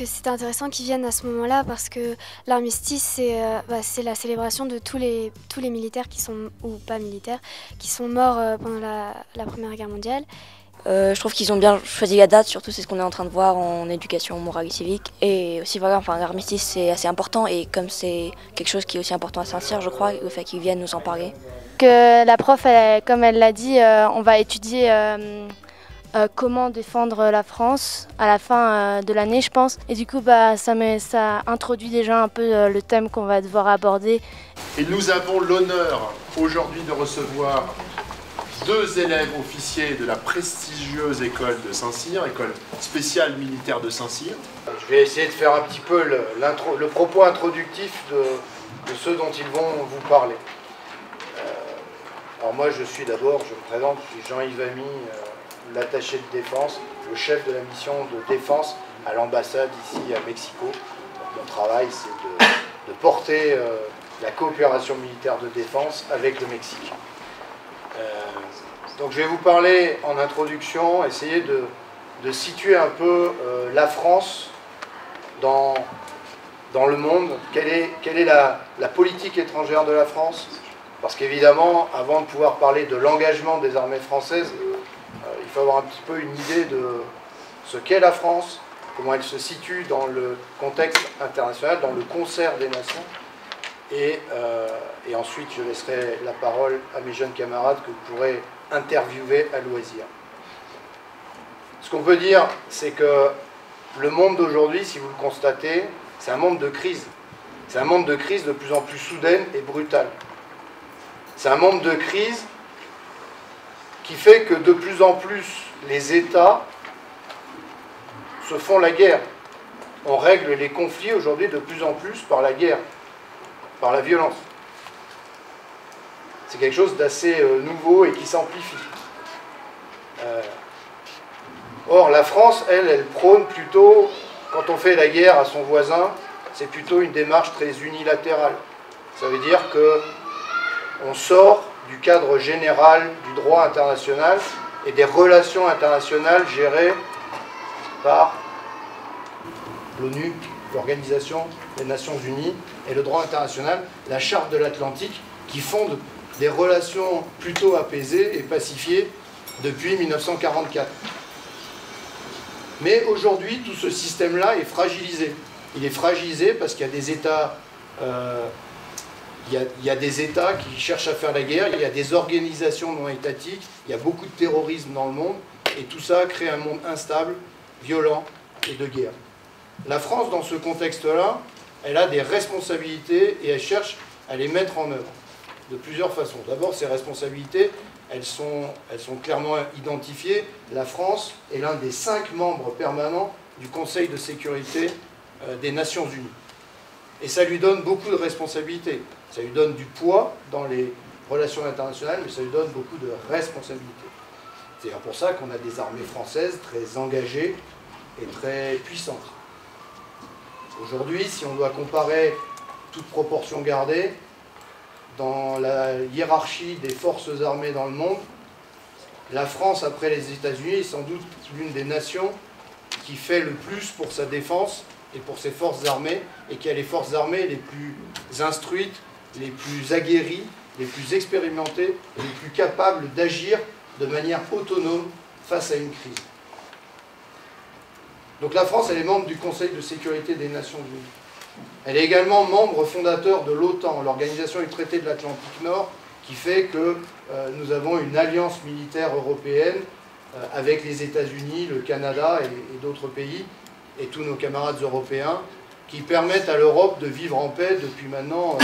que c'était intéressant qu'ils viennent à ce moment-là parce que l'armistice, c'est la célébration de tous les militaires qui sont, ou pas militaires, qui sont morts pendant la Première Guerre mondiale. Je trouve qu'ils ont bien choisi la date, surtout c'est ce qu'on est en train de voir en éducation morale et civique. Et aussi voilà, enfin, l'armistice c'est assez important et comme c'est quelque chose qui est aussi important à Saint-Cyr, je crois, le fait qu'ils viennent nous en parler. Que la prof, comme elle l'a dit, on va étudier comment défendre la France à la fin de l'année, je pense. Et du coup, ça introduit déjà un peu le thème qu'on va devoir aborder. Et nous avons l'honneur aujourd'hui de recevoir 2 élèves officiers de la prestigieuse école de Saint-Cyr, école spéciale militaire de Saint-Cyr. Je vais essayer de faire un petit peu le propos introductif de ceux dont ils vont vous parler. Alors moi je me présente, je suis Jean-Yves Ami, l'attaché de défense, le chef de la mission de défense à l'ambassade ici à Mexico. Donc, mon travail c'est de porter la coopération militaire de défense avec le Mexique. Donc je vais vous parler en introduction, essayer de situer un peu la France dans le monde. Quelle est la politique étrangère de la France? Parce qu'évidemment, avant de pouvoir parler de l'engagement des armées françaises, il faut avoir un petit peu une idée de ce qu'est la France, comment elle se situe dans le contexte international, dans le concert des nations. Et ensuite, je laisserai la parole à mes jeunes camarades que vous pourrez interviewer à loisir. Ce qu'on peut dire, c'est que le monde d'aujourd'hui, si vous le constatez, c'est un monde de crise. C'est un monde de crise de plus en plus soudaine et brutale. C'est un monde de crise qui fait que de plus en plus les États se font la guerre. On règle les conflits aujourd'hui de plus en plus par la guerre, par la violence. C'est quelque chose d'assez nouveau et qui s'amplifie. Or, la France, elle prône plutôt, quand on fait la guerre à son voisin, c'est plutôt une démarche très unilatérale. Ça veut dire qu'on sort du cadre général du droit international et des relations internationales gérées par l'ONU, l'Organisation des Nations Unies, et le droit international, la Charte de l'Atlantique, qui fonde des relations plutôt apaisées et pacifiées depuis 1944. Mais aujourd'hui, tout ce système-là est fragilisé. Il est fragilisé parce qu'il y a des États, il y a des États qui cherchent à faire la guerre, il y a des organisations non étatiques, il y a beaucoup de terrorisme dans le monde, et tout ça crée un monde instable, violent et de guerre. La France, dans ce contexte-là, elle a des responsabilités et elle cherche à les mettre en œuvre de plusieurs façons. D'abord, ces responsabilités, elles sont clairement identifiées. La France est l'un des 5 membres permanents du Conseil de sécurité des Nations Unies. Et ça lui donne beaucoup de responsabilités. Ça lui donne du poids dans les relations internationales, mais ça lui donne beaucoup de responsabilités. C'est pour ça qu'on a des armées françaises très engagées et très puissantes. Aujourd'hui, si on doit comparer toute proportion gardée, dans la hiérarchie des forces armées dans le monde, la France, après les États-Unis, est sans doute l'une des nations qui fait le plus pour sa défense et pour ses forces armées, et qui a les forces armées les plus instruites, les plus aguerries, les plus expérimentées, et les plus capables d'agir de manière autonome face à une crise. Donc la France, elle est membre du Conseil de sécurité des Nations Unies. Elle est également membre fondateur de l'OTAN, l'Organisation du traité de l'Atlantique Nord, qui fait que nous avons une alliance militaire européenne avec les États-Unis, le Canada et d'autres pays, et tous nos camarades européens, qui permettent à l'Europe de vivre en paix depuis maintenant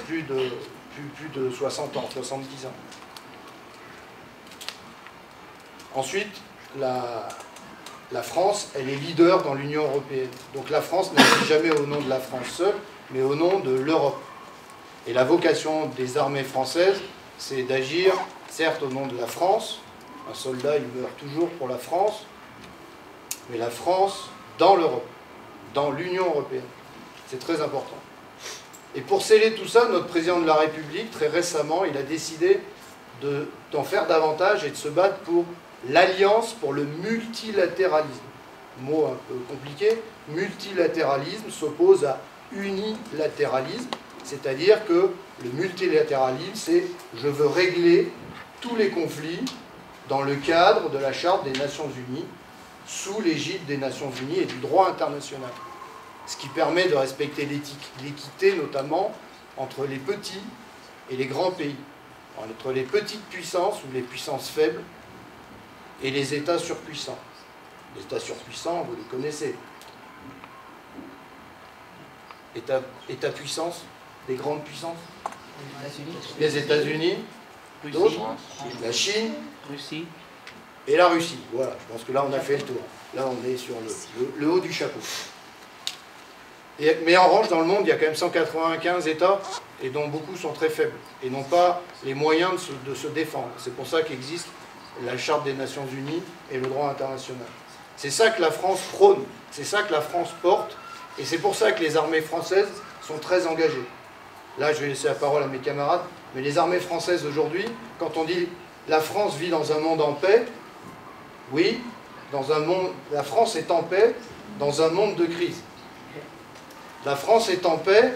plus de 60 ans, 70 ans. Ensuite, la France, elle est leader dans l'Union européenne. Donc la France n'agit jamais au nom de la France seule, mais au nom de l'Europe. Et la vocation des armées françaises, c'est d'agir, certes au nom de la France, un soldat il meurt toujours pour la France, mais la France dans l'Europe, dans l'Union européenne. C'est très important. Et pour sceller tout ça, notre président de la République, très récemment, il a décidé d'en faire davantage et de se battre pour l'alliance, pour le multilatéralisme. mot un peu compliqué, multilatéralisme s'oppose à unilatéralisme, c'est-à-dire que le multilatéralisme, c'est je veux régler tous les conflits dans le cadre de la Charte des Nations Unies, sous l'égide des Nations Unies et du droit international. Ce qui permet de respecter l'équité, notamment entre les petits et les grands pays, entre les petites puissances ou les puissances faibles et les États surpuissants. Les États surpuissants, vous les connaissez. États-puissance, des grandes puissances. Les États-Unis, d'autres, la Chine, Russie et la Russie. Voilà, je pense que là on a fait le tour. Là on est sur le haut du chapeau. Mais en revanche, dans le monde, il y a quand même 195 États, et dont beaucoup sont très faibles, et n'ont pas les moyens de se défendre. C'est pour ça qu'existe la Charte des Nations Unies et le droit international. C'est ça que la France prône, c'est ça que la France porte, et c'est pour ça que les armées françaises sont très engagées. Là, je vais laisser la parole à mes camarades, mais les armées françaises aujourd'hui, quand on dit la France vit dans un monde en paix, oui, la France est en paix dans un monde de crise. La France est en paix,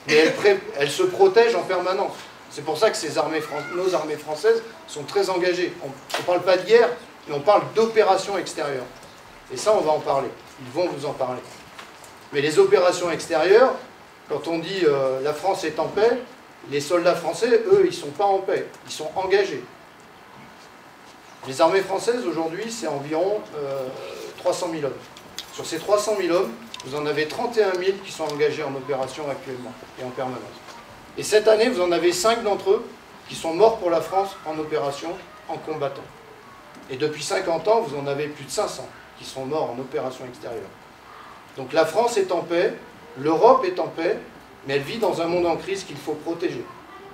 mais elle se protège en permanence. C'est pour ça que nos armées françaises sont très engagées. On ne parle pas de guerre, mais on parle d'opérations extérieures. Et ça, on va en parler. Ils vont vous en parler. Mais les opérations extérieures, quand on dit la France est en paix, les soldats français, eux, ils ne sont pas en paix. Ils sont engagés. Les armées françaises, aujourd'hui, c'est environ 300 000 hommes. Sur ces 300 000 hommes, vous en avez 31 000 qui sont engagés en opération actuellement et en permanence. Et cette année, vous en avez 5 d'entre eux qui sont morts pour la France en opération, en combattant. Et depuis 50 ans, vous en avez plus de 500 qui sont morts en opération extérieure. Donc la France est en paix, l'Europe est en paix, mais elle vit dans un monde en crise qu'il faut protéger.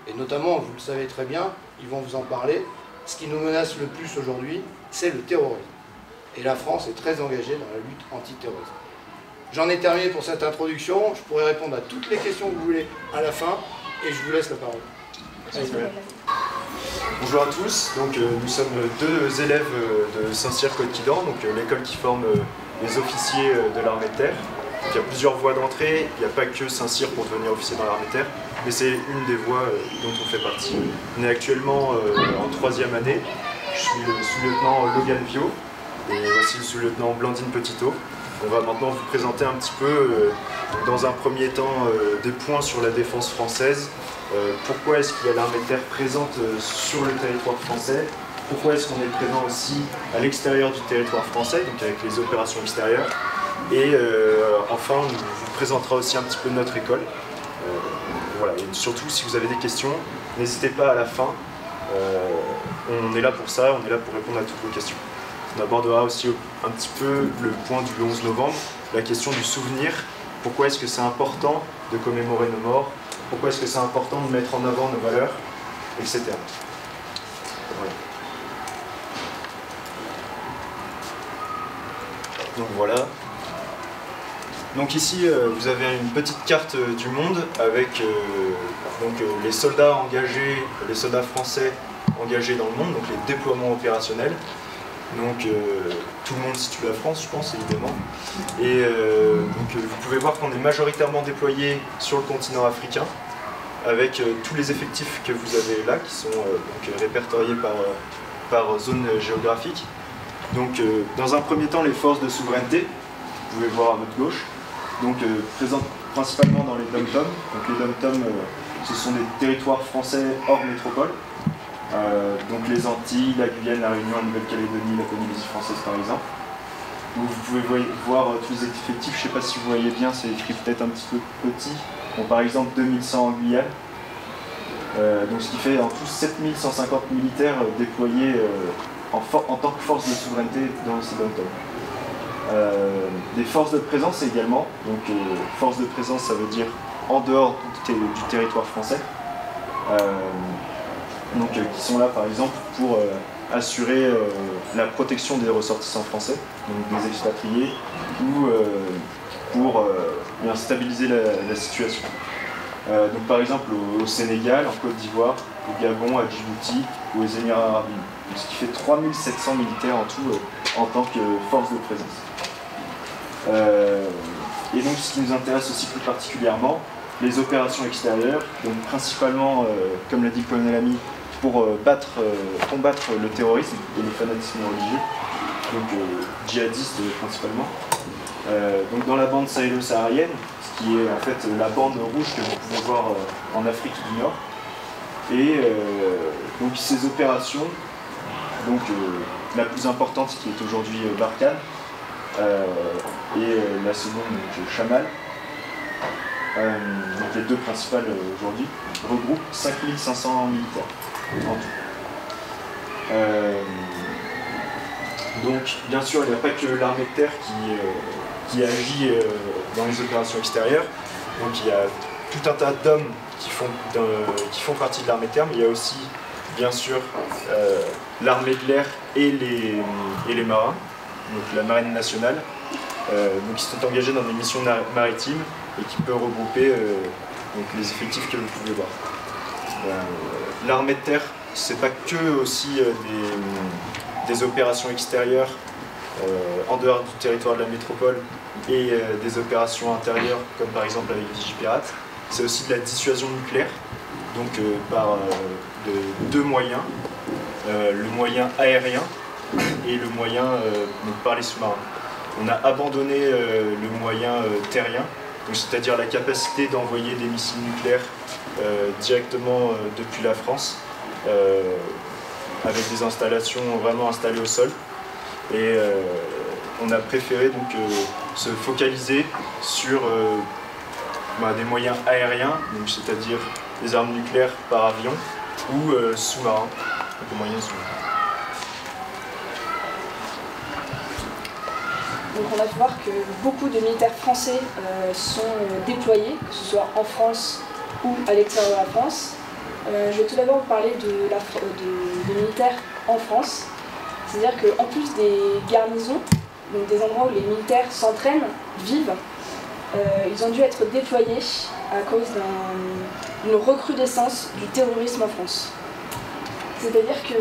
Et notamment, vous le savez très bien, ils vont vous en parler, ce qui nous menace le plus aujourd'hui, c'est le terrorisme. Et la France est très engagée dans la lutte antiterroriste. J'en ai terminé pour cette introduction. Je pourrais répondre à toutes les questions que vous voulez à la fin, et je vous laisse la parole. Bonjour à tous, donc, nous sommes 2 élèves de Saint-Cyr-Côte-Quidan, l'école qui forme les officiers de l'armée de terre. Donc, il y a plusieurs voies d'entrée, il n'y a pas que Saint-Cyr pour devenir officier dans l'armée de terre, mais c'est une des voies dont on fait partie. On est actuellement en 3e année, je suis le sous-lieutenant Logan Vio, et voici le sous-lieutenant Blandine Petitot. On va maintenant vous présenter un petit peu, dans un premier temps, des points sur la défense française. Pourquoi est-ce qu'il y a l'armée de terre présente sur le territoire français? Pourquoi est-ce qu'on est présent aussi à l'extérieur du territoire français, donc avec les opérations extérieures? Et enfin, on vous présentera aussi un petit peu notre école. Voilà. Et surtout, si vous avez des questions, n'hésitez pas à la fin. On est là pour ça, on est là pour répondre à toutes vos questions. On abordera aussi un petit peu le point du 11 novembre, la question du souvenir. Pourquoi est-ce que c'est important de commémorer nos morts? Pourquoi est-ce que c'est important de mettre en avant nos valeurs, etc. Voilà. Donc voilà. Donc ici, vous avez une petite carte du monde avec les soldats engagés, les soldats français engagés dans le monde, donc les déploiements opérationnels. Donc tout le monde situe la France, je pense, évidemment. Et vous pouvez voir qu'on est majoritairement déployé sur le continent africain, avec tous les effectifs que vous avez là, qui sont répertoriés par zone géographique. Donc dans un premier temps, les forces de souveraineté, vous pouvez voir à votre gauche, donc présentes principalement dans les dom-toms. Donc les dom-toms, ce sont des territoires français hors métropole. Donc les Antilles, la Guyane, la Réunion, la Nouvelle-Calédonie, la Polynésie française par exemple. Donc vous pouvez voir tous les effectifs, je ne sais pas si vous voyez bien, c'est écrit peut-être un petit peu petit. Bon, par exemple 2100 en Guyane, donc ce qui fait en tout 7150 militaires déployés en tant que force de souveraineté dans ces dom-toms. Des forces de présence également, donc force de présence ça veut dire en dehors du territoire français. Qui sont là par exemple pour assurer la protection des ressortissants français, donc des expatriés, ou pour bien stabiliser la situation. Donc par exemple au Sénégal, en Côte d'Ivoire, au Gabon, à Djibouti ou aux Émirats arabes unis. Ce qui fait 3700 militaires en tout en tant que force de présence. Et donc ce qui nous intéresse aussi plus particulièrement, les opérations extérieures, donc principalement, comme l'a dit le colonel Ami, pour combattre le terrorisme et le fanatisme religieux, donc djihadistes principalement. Donc dans la bande sahélo-saharienne, ce qui est en fait la bande rouge que vous pouvez voir en Afrique du Nord. Et donc ces opérations, donc la plus importante qui est aujourd'hui Barkhane, et la seconde donc, Chamal, donc les deux principales aujourd'hui, regroupent 5500 militaires en tout. Donc bien sûr il n'y a pas que l'armée de terre qui agit dans les opérations extérieures, donc il y a tout un tas d'hommes qui font partie de l'armée de terre, mais il y a aussi bien sûr l'armée de l'air et les marins, donc la marine nationale, donc qui sont engagés dans des missions maritimes et qui peut regrouper donc les effectifs que vous pouvez voir. L'armée de terre, c'est pas que aussi des opérations extérieures en dehors du territoire de la métropole et des opérations intérieures comme par exemple avec Vigipirate. C'est aussi de la dissuasion nucléaire, donc par deux moyens, le moyen aérien et le moyen donc par les sous-marins. On a abandonné le moyen terrien, c'est-à-dire la capacité d'envoyer des missiles nucléaires directement depuis la France, avec des installations vraiment installées au sol. Et on a préféré donc se focaliser sur des moyens aériens, c'est-à-dire des armes nucléaires par avion ou sous-marins, donc des moyens sous-marins. Donc on a pu voir que beaucoup de militaires français sont déployés, que ce soit en France ou à l'extérieur de la France. Je vais tout d'abord vous parler des militaires en France. C'est-à-dire qu'en plus des garnisons, donc des endroits où les militaires s'entraînent, vivent, ils ont dû être déployés à cause d'une recrudescence du terrorisme en France. C'est-à-dire que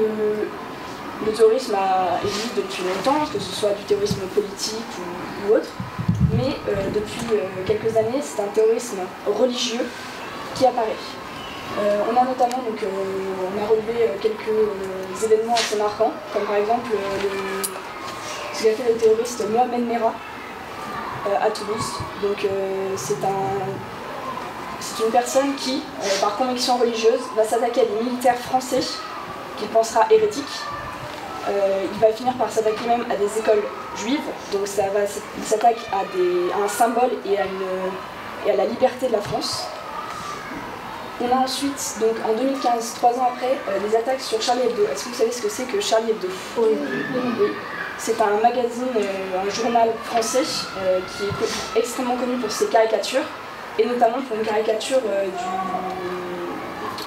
le terrorisme existe depuis longtemps, que ce soit du terrorisme politique ou autre, mais depuis quelques années, c'est un terrorisme religieux qui apparaît. On a notamment on a relevé quelques événements assez marquants, comme par exemple ce qu'a fait le terroriste Mohamed Merah à Toulouse. Donc c'est une personne qui, par conviction religieuse, va s'attaquer à des militaires français qu'il pensera hérétiques. Il va finir par s'attaquer même à des écoles juives, donc il s'attaque à un symbole et à la liberté de la France. On a ensuite, donc en 2015, 3 ans après, des attaques sur Charlie Hebdo. Est-ce que vous savez ce que c'est que Charlie Hebdo? Oui. C'est un magazine, un journal français qui est extrêmement connu pour ses caricatures, et notamment pour une caricature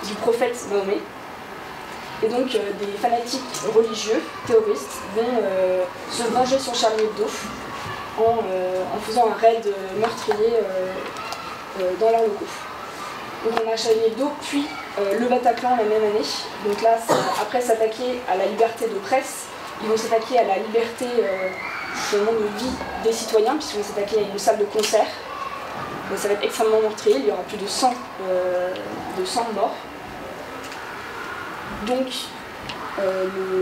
du prophète Mahomet. Et donc des fanatiques religieux, terroristes, vont se venger sur Charlie Hebdo en faisant un raid meurtrier dans leurs locaux. Donc on a Charlie Hebdo, puis le Bataclan la même année. Donc là, après s'attaquer à la liberté de presse, ils vont s'attaquer à la liberté de vie des citoyens, puisqu'ils vont s'attaquer à une salle de concert. Donc ça va être extrêmement meurtrier, il y aura plus de 100 morts. Donc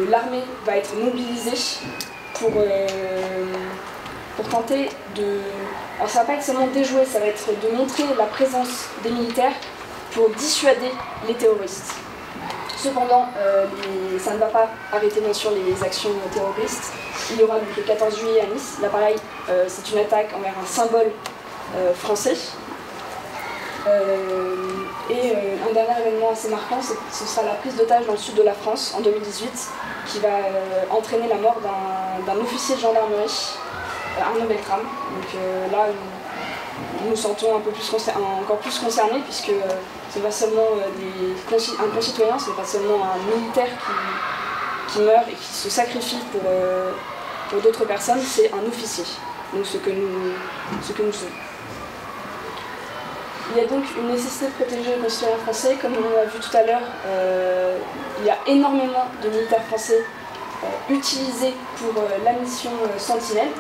l'armée va être mobilisée pour tenter de... Alors ça va pas être seulement déjouer, ça va être de montrer la présence des militaires pour dissuader les terroristes. Cependant, ça ne va pas arrêter bien sûr les actions terroristes. Il y aura donc le 14 juillet à Nice. Là pareil, c'est une attaque envers un symbole français. Un dernier événement assez marquant, ce sera la prise d'otage dans le sud de la France en 2018, qui va entraîner la mort d'un officier de gendarmerie, Arnaud Beltrame. Donc là, nous nous sentons encore plus concernés, puisque ce n'est pas seulement un concitoyen, ce n'est pas seulement un militaire qui meurt et qui se sacrifie pour d'autres personnes, c'est un officier, donc ce que nous sommes. Il y a donc une nécessité de protéger les concitoyens français. Comme on l'a vu tout à l'heure, il y a énormément de militaires français utilisés pour la mission Sentinelle.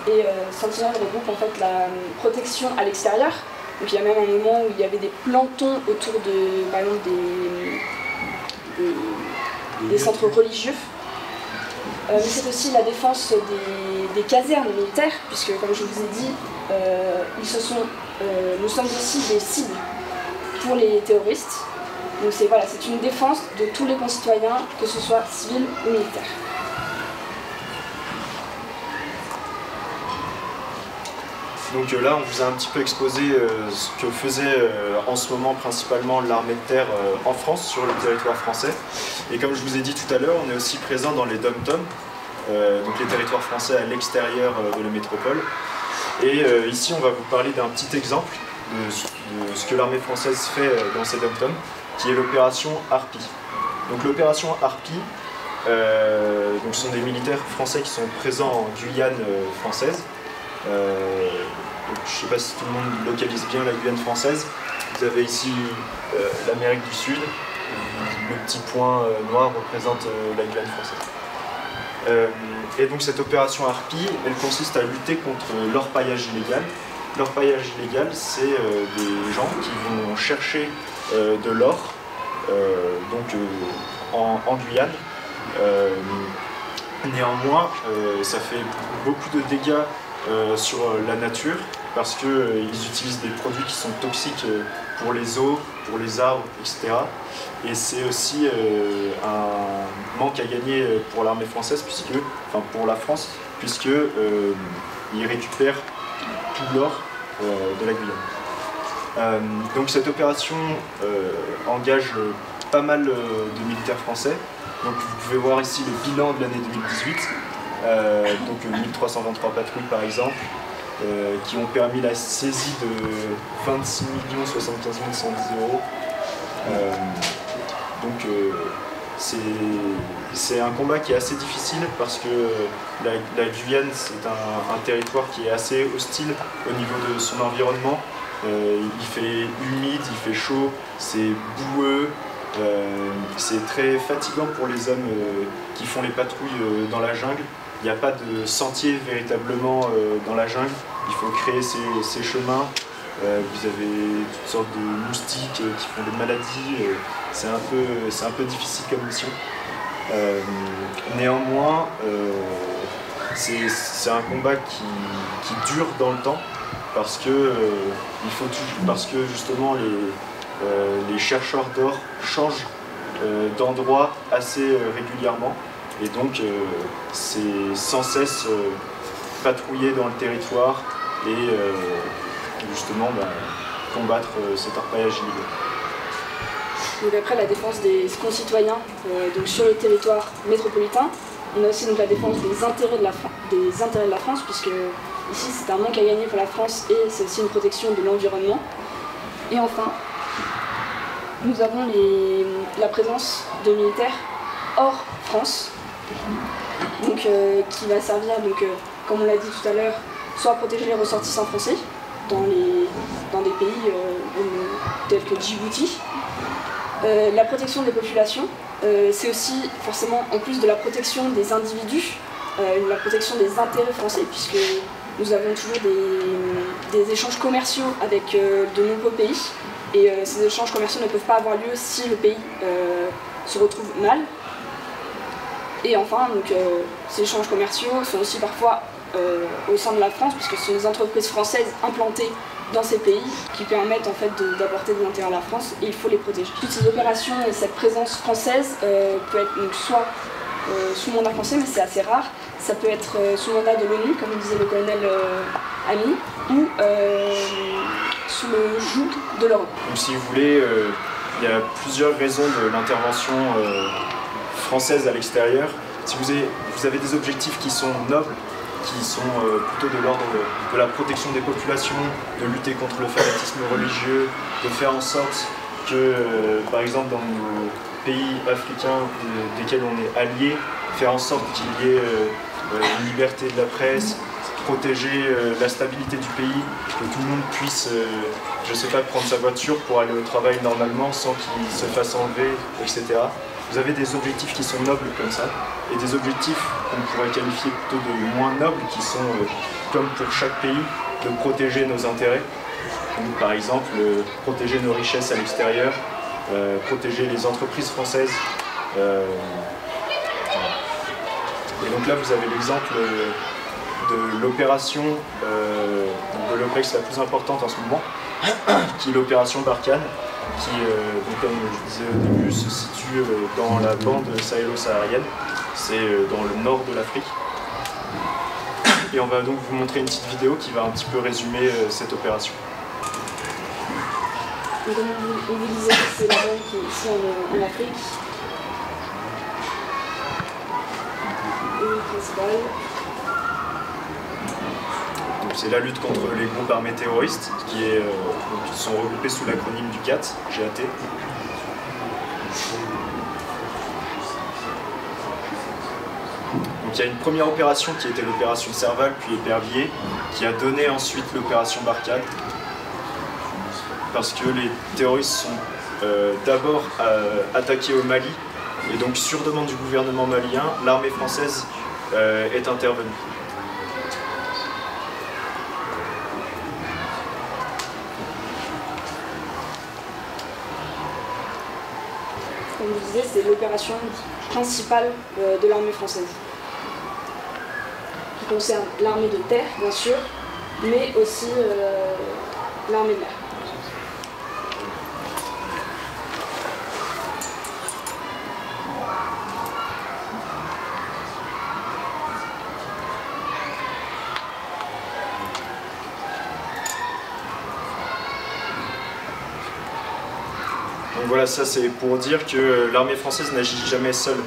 Et Sentinelle regroupe en fait la protection à l'extérieur. Donc il y a même un moment où il y avait des plantons autour de, par exemple, des centres religieux. Mais c'est aussi la défense des casernes militaires, puisque comme je vous ai dit, nous sommes aussi des cibles pour les terroristes. Donc c'est une défense de tous les concitoyens, que ce soit civils ou militaires. Donc là, on vous a un petit peu exposé ce que faisait en ce moment principalement l'armée de terre en France, sur le territoire français. Et comme je vous ai dit tout à l'heure, on est aussi présent dans les dom-toms, donc les territoires français à l'extérieur de la métropole. Et ici, on va vous parler d'un petit exemple de ce que l'armée française fait dans ces dom-toms, qui est l'opération Harpie. Donc l'opération Harpie, donc ce sont des militaires français qui sont présents en Guyane française. Donc, je ne sais pas si tout le monde localise bien la Guyane française. Vous avez ici l'Amérique du Sud. Le petit point noir représente la Guyane française. Et donc cette opération Harpie, elle consiste à lutter contre l'orpaillage illégal. L'orpaillage illégal, c'est des gens qui vont chercher de l'or en Guyane. Néanmoins, ça fait beaucoup de dégâts sur la nature parce qu'ils utilisent des produits qui sont toxiques pour les eaux, pour les arbres, etc. Et c'est aussi un manque à gagner pour l'armée française, pour la France, puisqu'ils récupèrent tout l'or de la Guyane. Donc cette opération engage pas mal de militaires français. Donc vous pouvez voir ici le bilan de l'année 2018. Donc 1323 patrouilles par exemple, qui ont permis la saisie de 26 75 110 €. Donc c'est un combat qui est assez difficile parce que la Guyane, c'est un territoire qui est assez hostile au niveau de son environnement. Il fait humide, il fait chaud, c'est boueux. C'est très fatigant pour les hommes qui font les patrouilles dans la jungle. Il n'y a pas de sentier véritablement dans la jungle. Il faut créer ces chemins. Vous avez toutes sortes de moustiques qui font des maladies. C'est un peu difficile comme mission. Néanmoins, c'est un combat qui dure dans le temps parce que justement les chercheurs d'or changent d'endroit assez régulièrement et donc c'est sans cesse patrouiller dans le territoire et justement combattre cet orpaillage illégal. Donc après la défense des concitoyens donc sur le territoire métropolitain, on a aussi donc la défense des intérêts de la France, puisque ici c'est un manque à gagner pour la France et c'est aussi une protection de l'environnement. Et enfin, nous avons la présence de militaires hors France, donc, qui va servir, comme on l'a dit tout à l'heure, soit à protéger les ressortissants français dans des pays tels que Djibouti. La protection des populations, c'est aussi forcément, en plus de la protection des individus, la protection des intérêts français, puisque nous avons toujours des échanges commerciaux avec de nombreux pays. Et ces échanges commerciaux ne peuvent pas avoir lieu si le pays se retrouve mal. Et enfin, ces échanges commerciaux sont aussi parfois au sein de la France, puisque ce sont des entreprises françaises implantées dans ces pays qui permettent en fait d'apporter des intérêts à la France et il faut les protéger. Toutes ces opérations et cette présence française peut être soit sous mandat français, mais c'est assez rare. Ça peut être sous mandat de l'ONU, comme disait le colonel Ami, ou sous le joug de l'Europe. Donc si vous voulez, il y a plusieurs raisons de l'intervention française à l'extérieur. Si vous avez des objectifs qui sont nobles, qui sont plutôt de l'ordre de la protection des populations, de lutter contre le fanatisme religieux, de faire en sorte que, par exemple, dans nos pays africains desquels on est alliés, faire en sorte qu'il y ait une liberté de la presse, protéger la stabilité du pays, que tout le monde puisse, je sais pas, prendre sa voiture pour aller au travail normalement sans qu'il se fasse enlever, etc. Vous avez des objectifs qui sont nobles comme ça, et des objectifs qu'on pourrait qualifier plutôt de moins nobles, qui sont, comme pour chaque pays, de protéger nos intérêts. Donc, par exemple, protéger nos richesses à l'extérieur, protéger les entreprises françaises. Et donc là, vous avez l'exemple de l'opération de l'OPEX la plus importante en ce moment, qui est l'opération Barkhane, qui, donc, comme je disais au début, se situe dans la bande sahélo-saharienne, c'est dans le nord de l'Afrique. Et on va donc vous montrer une petite vidéo qui va un petit peu résumer cette opération. Donc, comme on vous disait, c'est la bande qui est ici en Afrique. Et principale. C'est la lutte contre les groupes armés terroristes qui sont regroupés sous l'acronyme du GAT, GAT. Donc il y a une première opération qui était l'opération Serval, puis Épervier, qui a donné ensuite l'opération Barkhane, parce que les terroristes sont d'abord attaqués au Mali, et donc sur demande du gouvernement malien, l'armée française est intervenue. Comme je disais, c'est l'opération principale de l'armée française, qui concerne l'armée de terre, bien sûr, mais aussi l'armée de l'air. Donc voilà, ça c'est pour dire que l'armée française n'agit jamais seule.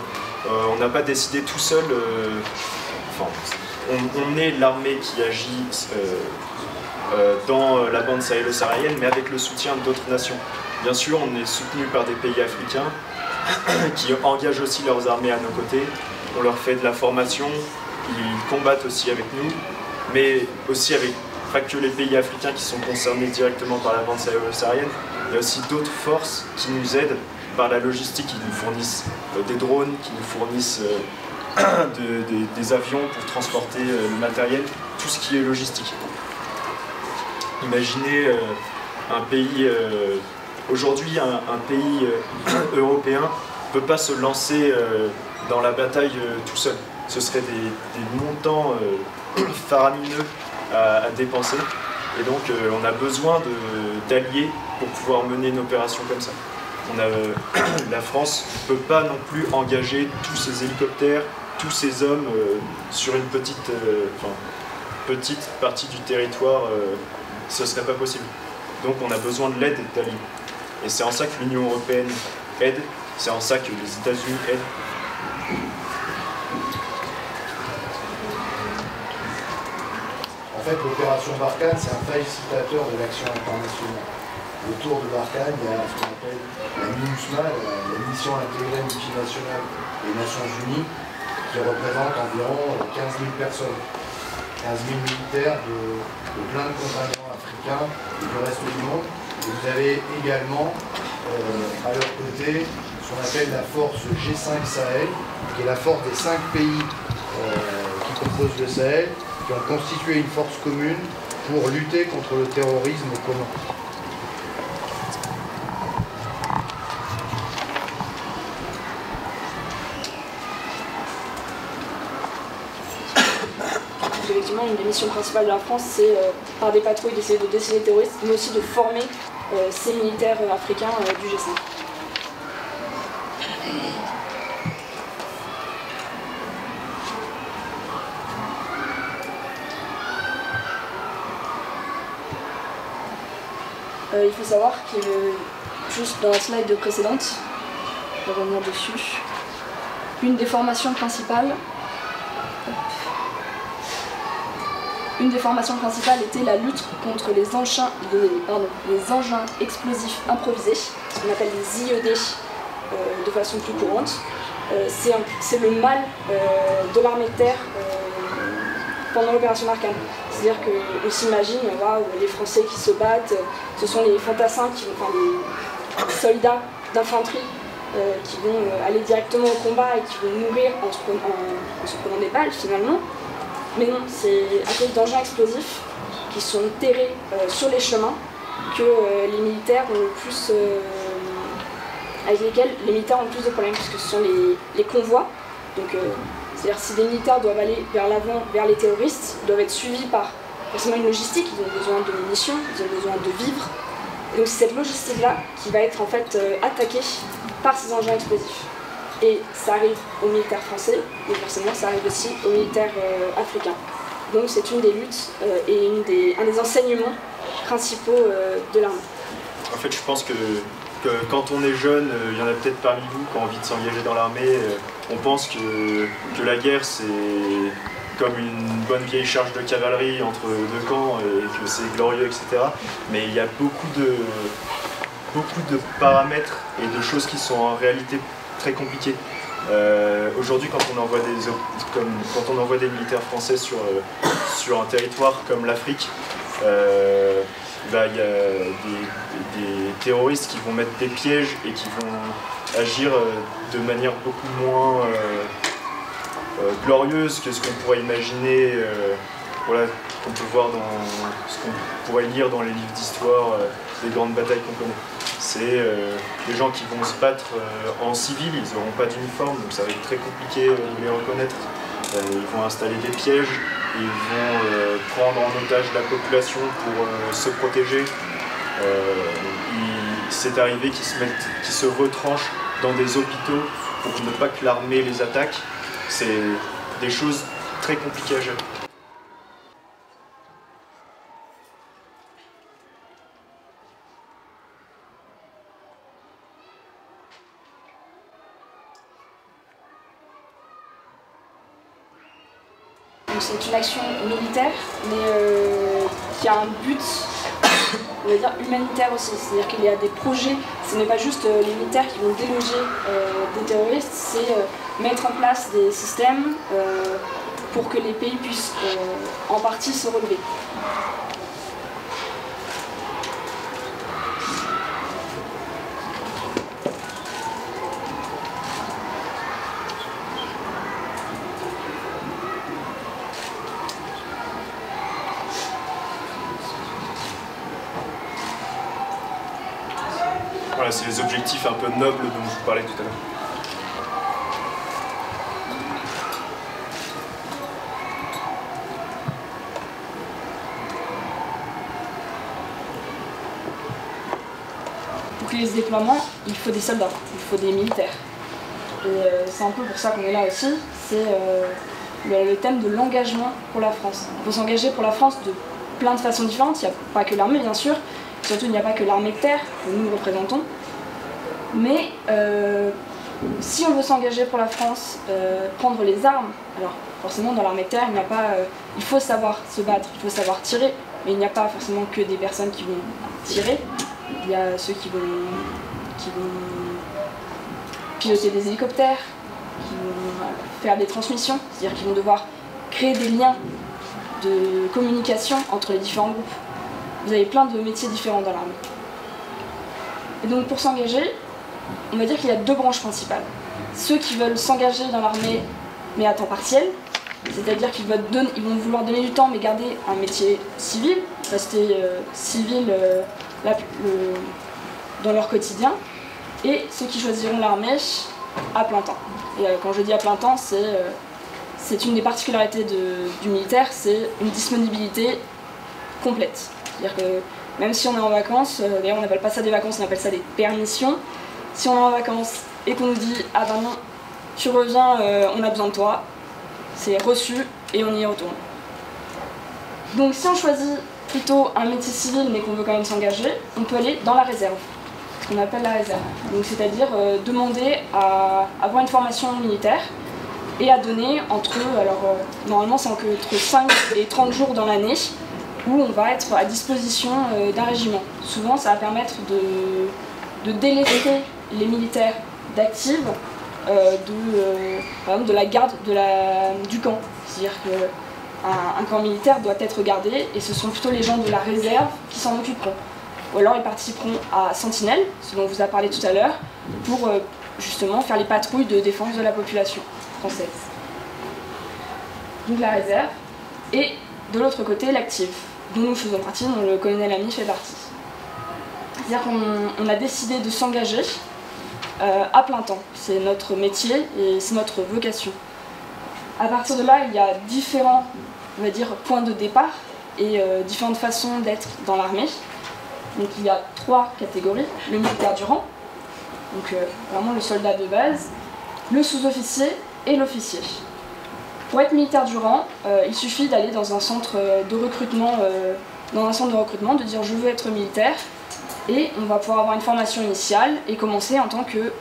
On n'a pas décidé tout seul. Enfin, on est l'armée qui agit dans la bande sahélo-saharienne, mais avec le soutien d'autres nations. Bien sûr, on est soutenu par des pays africains qui engagent aussi leurs armées à nos côtés. On leur fait de la formation, ils combattent aussi avec nous, mais aussi avec pas que les pays africains qui sont concernés directement par la bande sahélo-saharienne. Il y a aussi d'autres forces qui nous aident par la logistique, qui nous fournissent des drones, qui nous fournissent des avions pour transporter le matériel, tout ce qui est logistique. Imaginez un pays, aujourd'hui un pays européen ne peut pas se lancer dans la bataille tout seul. Ce serait des montants faramineux à dépenser. Et donc on a besoin d'alliés pour pouvoir mener une opération comme ça. La France ne peut pas non plus engager tous ses hélicoptères, tous ces hommes sur une petite partie du territoire, ce ne serait pas possible. Donc on a besoin de l'aide d'alliés. Et c'est en ça que l'Union européenne aide, c'est en ça que les États-Unis aident. En fait, l'opération Barkhane, c'est un facilitateur de l'action internationale. Autour de Barkhane, il y a ce qu'on appelle la MINUSMA, la mission intégrée multinationale des Nations Unies, qui représente environ 15 000 personnes. 15 000 militaires de plein de contingents africains et du reste du monde. Et vous avez également, à leur côté, ce qu'on appelle la force G5 Sahel, qui est la force des 5 pays qui composent le Sahel, qui ont constitué une force commune pour lutter contre le terrorisme commun. Effectivement, une des missions principales de la France, c'est par des patrouilles d'essayer de déceler les terroristes, mais aussi de former ces militaires africains du G5. Il faut savoir que, juste dans la slide précédente, on va revenir dessus, une des formations principales était la lutte contre les engins explosifs improvisés, ce qu'on appelle les IED de façon plus courante. C'est le mal de l'armée de terre pendant l'opération Barkhane. C'est-à-dire qu'on s'imagine, les Français qui se battent, ce sont les fantassins, les soldats d'infanterie qui vont aller directement au combat et qui vont mourir en se prenant des balles finalement. Mais non, c'est à cause d'engins explosifs qui sont terrés sur les chemins que les militaires ont le plus, avec lesquels les militaires ont le plus de problèmes, puisque ce sont les convois. Donc, c'est-à-dire si des militaires doivent aller vers l'avant, vers les terroristes, ils doivent être suivis par forcément une logistique, ils ont besoin de munitions, ils ont besoin de vivres. Et donc c'est cette logistique-là qui va être en fait attaquée par ces engins explosifs. Et ça arrive aux militaires français, mais forcément ça arrive aussi aux militaires africains. Donc c'est une des luttes et un des enseignements principaux de l'armée. En fait, je pense que quand on est jeune, il y en a peut-être parmi vous qui ont envie de s'engager dans l'armée, on pense que la guerre c'est comme une bonne vieille charge de cavalerie entre deux camps et que c'est glorieux, etc. Mais il y a beaucoup de paramètres et de choses qui sont en réalité très compliquées. Aujourd'hui, quand on envoie des militaires français sur un territoire comme l'Afrique, il y a des terroristes qui vont mettre des pièges et qui vont agir de manière beaucoup moins glorieuse que ce qu'on pourrait imaginer, voilà, qu'on peut voir dans ce qu'on pourrait lire dans les livres d'histoire, des grandes batailles qu'on connaît. C'est des gens qui vont se battre en civil, ils n'auront pas d'uniforme, donc ça va être très compliqué de les reconnaître. Ils vont installer des pièges, ils vont prendre en otage la population pour se protéger. C'est arrivé qu'ils se retranchent dans des hôpitaux pour ne pas que l'armée les attaque. C'est des choses très compliquées à gérer. C'est une action militaire, mais qui a un but, on va dire, humanitaire aussi. C'est-à-dire qu'il y a des projets, ce n'est pas juste les militaires qui vont déloger des terroristes, c'est mettre en place des systèmes pour que les pays puissent en partie se relever. Voilà, c'est les objectifs un peu nobles dont je vous parlais tout à l'heure. Pour qu'il y ait ce déploiement, il faut des soldats, il faut des militaires. Et c'est un peu pour ça qu'on est là aussi, c'est le thème de l'engagement pour la France. Il faut s'engager pour la France de plein de façons différentes, il n'y a pas que l'armée bien sûr, surtout il n'y a pas que l'armée de terre que nous représentons. Mais si on veut s'engager pour la France, prendre les armes, alors forcément dans l'armée de terre, il faut savoir se battre, il faut savoir tirer, mais il n'y a pas forcément que des personnes qui vont tirer. Il y a ceux qui vont piloter des hélicoptères, qui vont faire des transmissions, c'est-à-dire qu'ils vont devoir créer des liens de communication entre les différents groupes. Vous avez plein de métiers différents dans l'armée. Et donc pour s'engager, on va dire qu'il y a deux branches principales. Ceux qui veulent s'engager dans l'armée mais à temps partiel, c'est-à-dire qu'ils vont vouloir donner du temps mais garder un métier civil, rester civil dans leur quotidien, et ceux qui choisiront l'armée à plein temps. Et quand je dis à plein temps, c'est une des particularités du militaire, c'est une disponibilité complète. C'est-à-dire que même si on est en vacances, d'ailleurs on n'appelle pas ça des vacances, on appelle ça des permissions, si on est en vacances et qu'on nous dit « Ah ben non, tu reviens, on a besoin de toi », c'est reçu et on y retourne. Donc si on choisit plutôt un métier civil mais qu'on veut quand même s'engager, on peut aller dans la réserve, ce qu'on appelle la réserve. Donc c'est-à-dire demander à avoir une formation militaire et à donner normalement c'est entre 5 et 30 jours dans l'année où on va être à disposition d'un régiment. Souvent ça va permettre de délester les militaires d'active par exemple de la garde du camp. C'est-à-dire qu'un camp militaire doit être gardé et ce sont plutôt les gens de la réserve qui s'en occuperont. Ou alors ils participeront à Sentinelle, ce dont on vous a parlé tout à l'heure, pour justement faire les patrouilles de défense de la population française. Donc la réserve, et de l'autre côté l'active, dont nous faisons partie, dont le colonel Ami fait partie. C'est-à-dire qu'on a décidé de s'engager à plein temps. C'est notre métier et c'est notre vocation. À partir de là, il y a différents, on va dire, points de départ et différentes façons d'être dans l'armée. Donc il y a 3 catégories. Le militaire du rang, donc vraiment le soldat de base, le sous-officier et l'officier. Pour être militaire du rang, il suffit d'aller dans un centre de recrutement, de dire je veux être militaire, et on va pouvoir avoir une formation initiale et commencer en tant que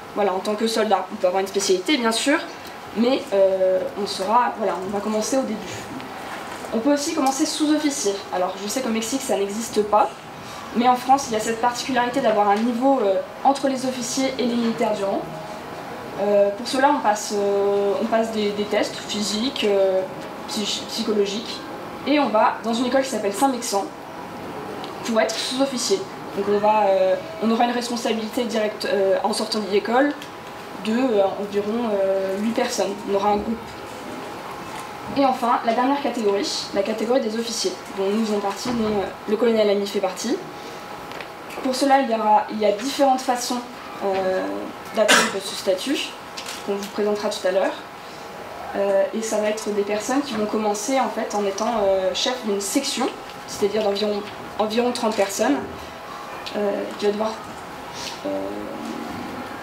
soldat. On peut avoir une spécialité bien sûr, mais on va commencer au début. On peut aussi commencer sous-officier. Alors je sais qu'au Mexique ça n'existe pas, mais en France il y a cette particularité d'avoir un niveau entre les officiers et les militaires du rang. Pour cela on passe des tests physiques, psychologiques, et on va dans une école qui s'appelle Saint-Mexan pour être sous-officier. Donc on aura une responsabilité directe en sortant de l'école de environ 8 personnes. On aura un groupe. Et enfin, la dernière catégorie, la catégorie des officiers, dont nous faisons partie, dont le colonel Ami fait partie. Pour cela, il y a différentes façons d'atteindre ce statut, qu'on vous présentera tout à l'heure. Et ça va être des personnes qui vont commencer en fait en étant chef d'une section, c'est-à-dire d'environ 30 personnes, qui va devoir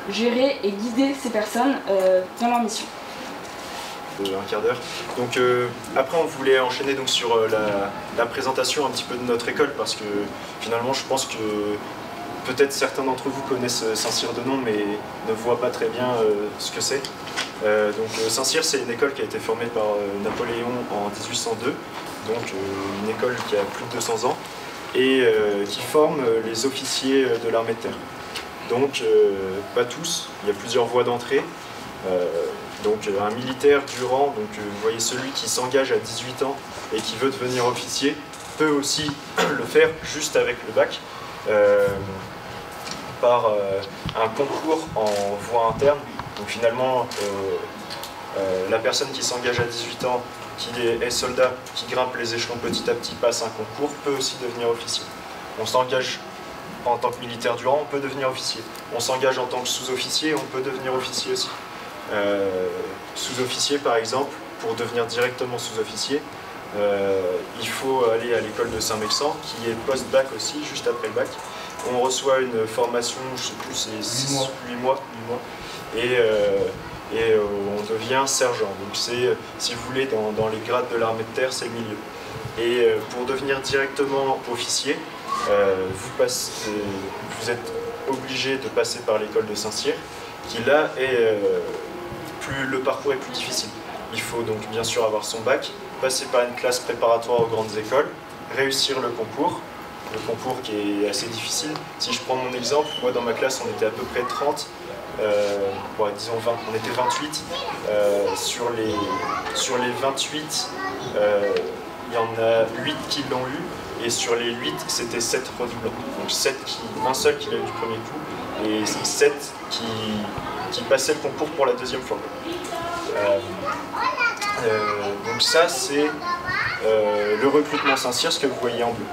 gérer et guider ces personnes dans leur mission. Un quart d'heure. Donc après on voulait enchaîner donc sur la présentation un petit peu de notre école, parce que finalement je pense que peut-être certains d'entre vous connaissent Saint-Cyr de nom mais ne voient pas très bien ce que c'est. Donc Saint-Cyr c'est une école qui a été formée par Napoléon en 1802, donc une école qui a plus de 200 ans et qui forme les officiers de l'armée de terre. Donc pas tous, il y a plusieurs voies d'entrée. Donc un militaire du rang, donc vous voyez celui qui s'engage à 18 ans et qui veut devenir officier, peut aussi le faire juste avec le bac, par un concours en voie interne. Donc finalement, la personne qui s'engage à 18 ans, qui est soldat, qui grimpe les échelons petit à petit, passe un concours, peut aussi devenir officier. On s'engage en tant que militaire du rang, on peut devenir officier. On s'engage en tant que sous-officier, on peut devenir officier aussi. Sous-officier par exemple, pour devenir directement sous-officier, il faut aller à l'école de Saint-Mexan, qui est post-bac aussi, juste après le bac. On reçoit une formation, je ne sais plus, c'est 8 mois, et on devient sergent. Donc c'est, si vous voulez, dans les grades de l'armée de terre, c'est le milieu. Et pour devenir directement officier, vous êtes obligé de passer par l'école de Saint-Cyr, qui là est... le parcours est plus difficile. Il faut donc bien sûr avoir son bac, passer par une classe préparatoire aux grandes écoles, réussir le concours qui est assez difficile. Si je prends mon exemple, moi dans ma classe on était à peu près 30, disons 20, on était 28. Sur les 28, il y en a 8 qui l'ont eu, et sur les 8 c'était 7 redoublants. Donc un seul qui l'a eu du premier coup, et 7 qui passait le concours pour la deuxième fois. Donc ça c'est le recrutement Saint-Cyr, ce que vous voyez en bleu.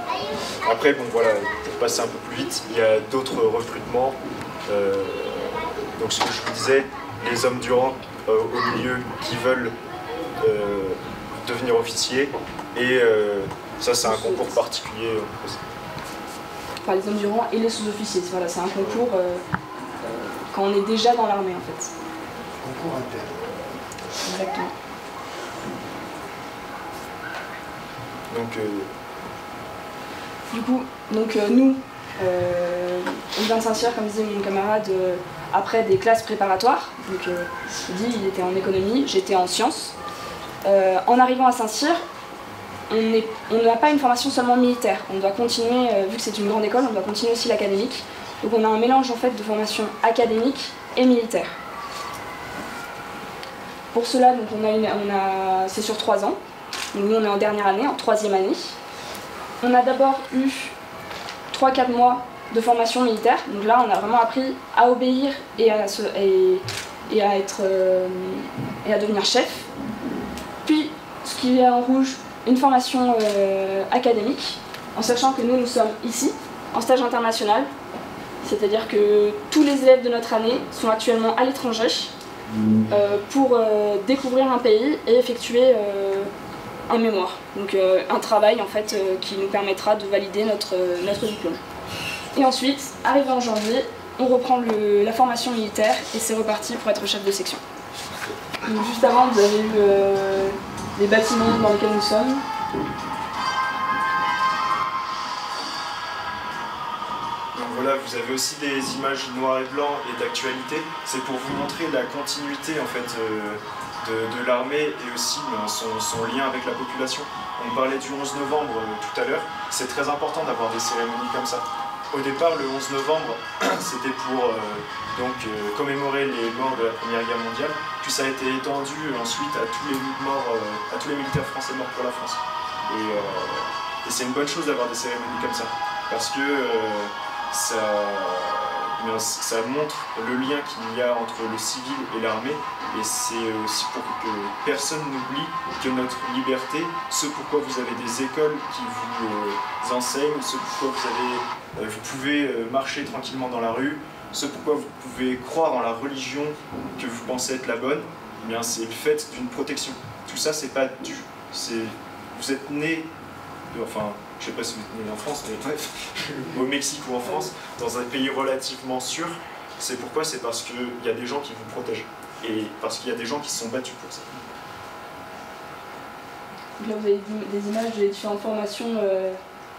Après bon voilà, pour passer un peu plus vite, il y a d'autres recrutements. Donc ce que je vous disais, les hommes du rang au milieu qui veulent devenir officiers, et ça c'est un concours particulier. Enfin, les hommes du rang et les sous-officiers, voilà, c'est un concours quand on est déjà dans l'armée en fait. Concours interne. Exactement. Donc, nous, on vient de Saint-Cyr, comme disait mon camarade, après des classes préparatoires. Donc, il était en économie, j'étais en sciences. En arrivant à Saint-Cyr, on n'a pas une formation seulement militaire. On doit continuer, vu que c'est une grande école, on doit continuer aussi l'académique. Donc on a un mélange en fait de formation académique et militaire. Pour cela, donc c'est sur 3 ans. Donc nous on est en dernière année, en 3e année. On a d'abord eu 3-4 mois de formation militaire. Donc là on a vraiment appris à obéir et et à devenir chef. Puis, ce qui est en rouge, une formation académique, en sachant que nous sommes ici, en stage international, c'est-à-dire que tous les élèves de notre année sont actuellement à l'étranger pour découvrir un pays et effectuer un mémoire, donc un travail en fait qui nous permettra de valider notre diplôme. Et ensuite, arrivé en janvier, on reprend la formation militaire et c'est reparti pour être chef de section. Donc, juste avant, vous avez eu les bâtiments dans lesquels nous sommes. Voilà, vous avez aussi des images noir et blanc et d'actualité. C'est pour vous montrer la continuité en fait de l'armée et aussi son lien avec la population. On parlait du 11 novembre tout à l'heure. C'est très important d'avoir des cérémonies comme ça. Au départ, le 11 novembre, c'était pour commémorer les morts de la Première Guerre mondiale. Puis ça a été étendu ensuite à tous les militaires français morts pour la France. Et c'est une bonne chose d'avoir des cérémonies comme ça, parce que ça montre le lien qu'il y a entre le civil et l'armée, et c'est aussi pour que personne n'oublie que notre liberté, ce pourquoi vous avez des écoles qui vous enseignent, ce pourquoi vous pouvez marcher tranquillement dans la rue, ce pourquoi vous pouvez croire en la religion que vous pensez être la bonne, eh bien c'est le fait d'une protection. Tout ça, c'est pas dû. Vous êtes né, enfin, je sais pas si vous êtes né en France, mais bref, au Mexique ou en France, dans un pays relativement sûr. C'est pourquoi? C'est parce qu'il y a des gens qui vous protègent. Et parce qu'il y a des gens qui se sont battus pour ça. Donc là, vous avez des images des différentes formations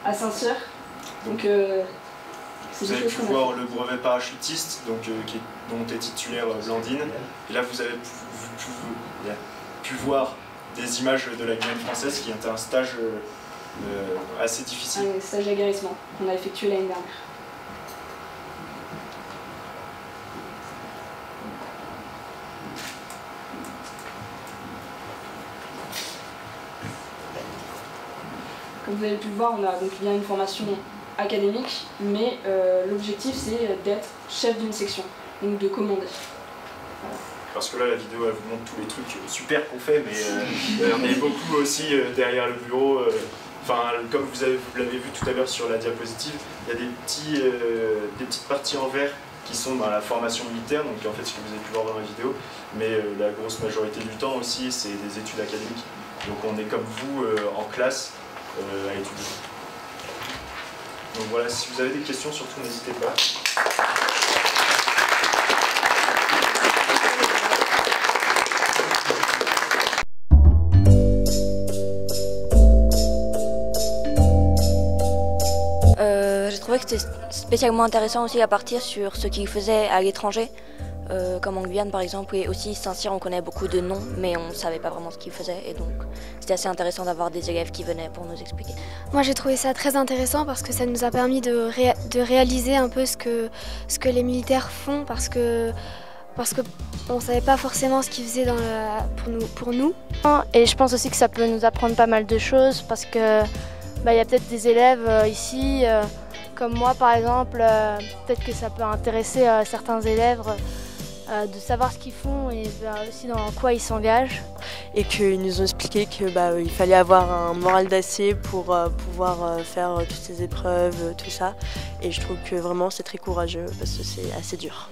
à Saint-Cyr. Donc, vous avez pu voir le brevet parachutiste, dont est titulaire Blandine. Et là, vous avez pu voir des images de la Guyane française, qui était un stage assez difficile. Un stage d'aguerrissement qu'on a effectué l'année dernière. Comme vous avez pu le voir, on a donc bien une formation académique, mais l'objectif c'est d'être chef d'une section, donc de commander. Parce que là, la vidéo, elle vous montre tous les trucs super qu'on fait, mais on est beaucoup aussi derrière le bureau. Enfin, comme vous l'avez vu tout à l'heure sur la diapositive, il y a des petites parties en vert qui sont dans la formation militaire, donc en fait ce que vous avez pu voir dans la vidéo, mais la grosse majorité du temps aussi, c'est des études académiques. Donc on est comme vous en classe à étudier. Donc voilà, si vous avez des questions, surtout n'hésitez pas. J'ai trouvé que c'était spécialement intéressant aussi à partir sur ce qu'ils faisaient à l'étranger, comme en Guyane par exemple, et aussi Saint-Cyr, on connaît beaucoup de noms, mais on ne savait pas vraiment ce qu'ils faisaient, et donc c'était assez intéressant d'avoir des élèves qui venaient pour nous expliquer. Moi j'ai trouvé ça très intéressant parce que ça nous a permis de réaliser un peu ce que les militaires font, parce que on ne savait pas forcément ce qu'ils faisaient pour nous. Et je pense aussi que ça peut nous apprendre pas mal de choses, parce que y a peut-être des élèves ici, comme moi par exemple, peut-être que ça peut intéresser certains élèves de savoir ce qu'ils font et aussi dans quoi ils s'engagent. Et qu'ils nous ont expliqué qu'il fallait avoir un moral d'acier pour pouvoir faire toutes ces épreuves, tout ça. Et je trouve que vraiment c'est très courageux parce que c'est assez dur.